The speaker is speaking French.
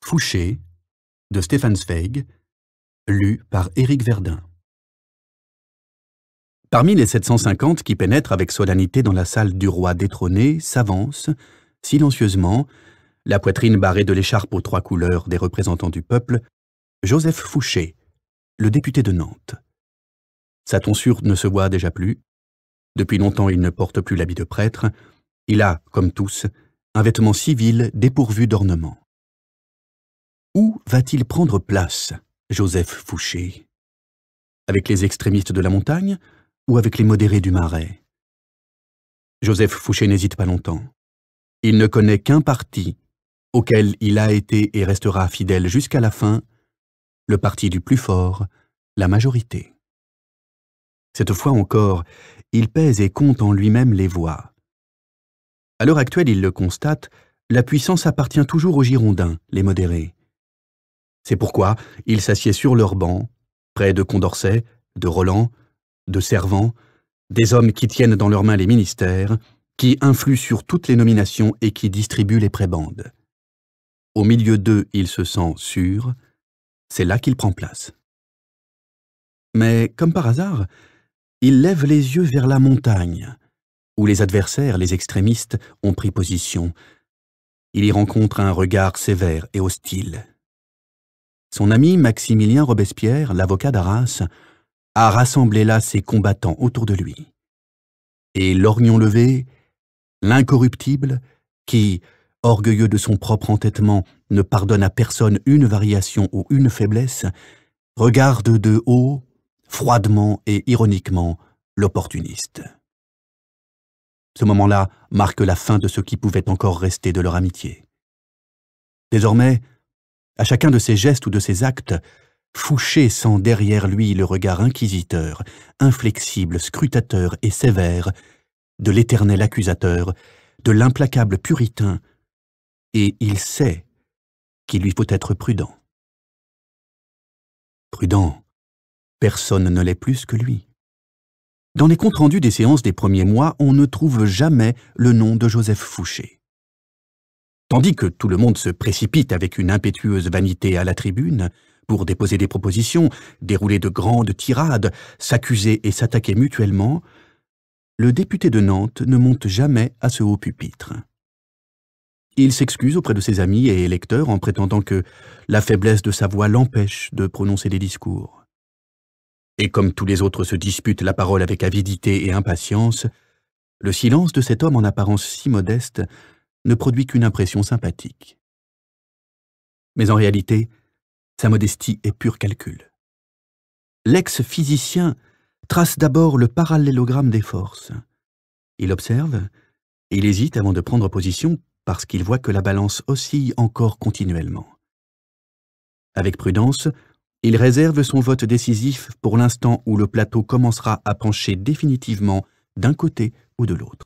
Fouché de Stefan Zweig, lu par Éric Verdun. Parmi les 750 qui pénètrent avec solennité dans la salle du roi détrôné s'avance, silencieusement, la poitrine barrée de l'écharpe aux 3 couleurs des représentants du peuple, Joseph Fouché, le député de Nantes. Sa tonsure ne se voit déjà plus. Depuis longtemps, il ne porte plus l'habit de prêtre. Il a, comme tous, un vêtement civil dépourvu d'ornement. Où va-t-il prendre place, Joseph Fouché? Avec les extrémistes de la montagne ou avec les modérés du Marais? Joseph Fouché n'hésite pas longtemps. Il ne connaît qu'un parti auquel il a été et restera fidèle jusqu'à la fin, le parti du plus fort, la majorité. Cette fois encore, il pèse et compte en lui-même les voix. À l'heure actuelle, il le constate, la puissance appartient toujours aux Girondins, les modérés. C'est pourquoi il s'assied sur leur banc, près de Condorcet, de Roland, de Servan, des hommes qui tiennent dans leurs mains les ministères, qui influent sur toutes les nominations et qui distribuent les prébendes. Au milieu d'eux, il se sent sûr, c'est là qu'il prend place. Mais, comme par hasard, il lève les yeux vers la montagne, où les adversaires, les extrémistes, ont pris position. Il y rencontre un regard sévère et hostile. Son ami Maximilien Robespierre, l'avocat d'Arras, a rassemblé là ses combattants autour de lui. Et l'orgnon levé, l'incorruptible, qui, orgueilleux de son propre entêtement, ne pardonne à personne une variation ou une faiblesse, regarde de haut, froidement et ironiquement, l'opportuniste. Ce moment-là marque la fin de ce qui pouvait encore rester de leur amitié. Désormais, à chacun de ses gestes ou de ses actes, Fouché sent derrière lui le regard inquisiteur, inflexible, scrutateur et sévère de l'éternel accusateur, de l'implacable puritain, et il sait qu'il lui faut être prudent. Prudent, personne ne l'est plus que lui. Dans les comptes rendus des séances des premiers mois, on ne trouve jamais le nom de Joseph Fouché. Tandis que tout le monde se précipite avec une impétueuse vanité à la tribune, pour déposer des propositions, dérouler de grandes tirades, s'accuser et s'attaquer mutuellement, le député de Nantes ne monte jamais à ce haut pupitre. Il s'excuse auprès de ses amis et électeurs en prétendant que la faiblesse de sa voix l'empêche de prononcer des discours. Et comme tous les autres se disputent la parole avec avidité et impatience, le silence de cet homme en apparence si modeste ne produit qu'une impression sympathique. Mais en réalité, sa modestie est pur calcul. L'ex-physicien trace d'abord le parallélogramme des forces. Il observe, il hésite avant de prendre position parce qu'il voit que la balance oscille encore continuellement. Avec prudence, il réserve son vote décisif pour l'instant où le plateau commencera à pencher définitivement d'un côté ou de l'autre.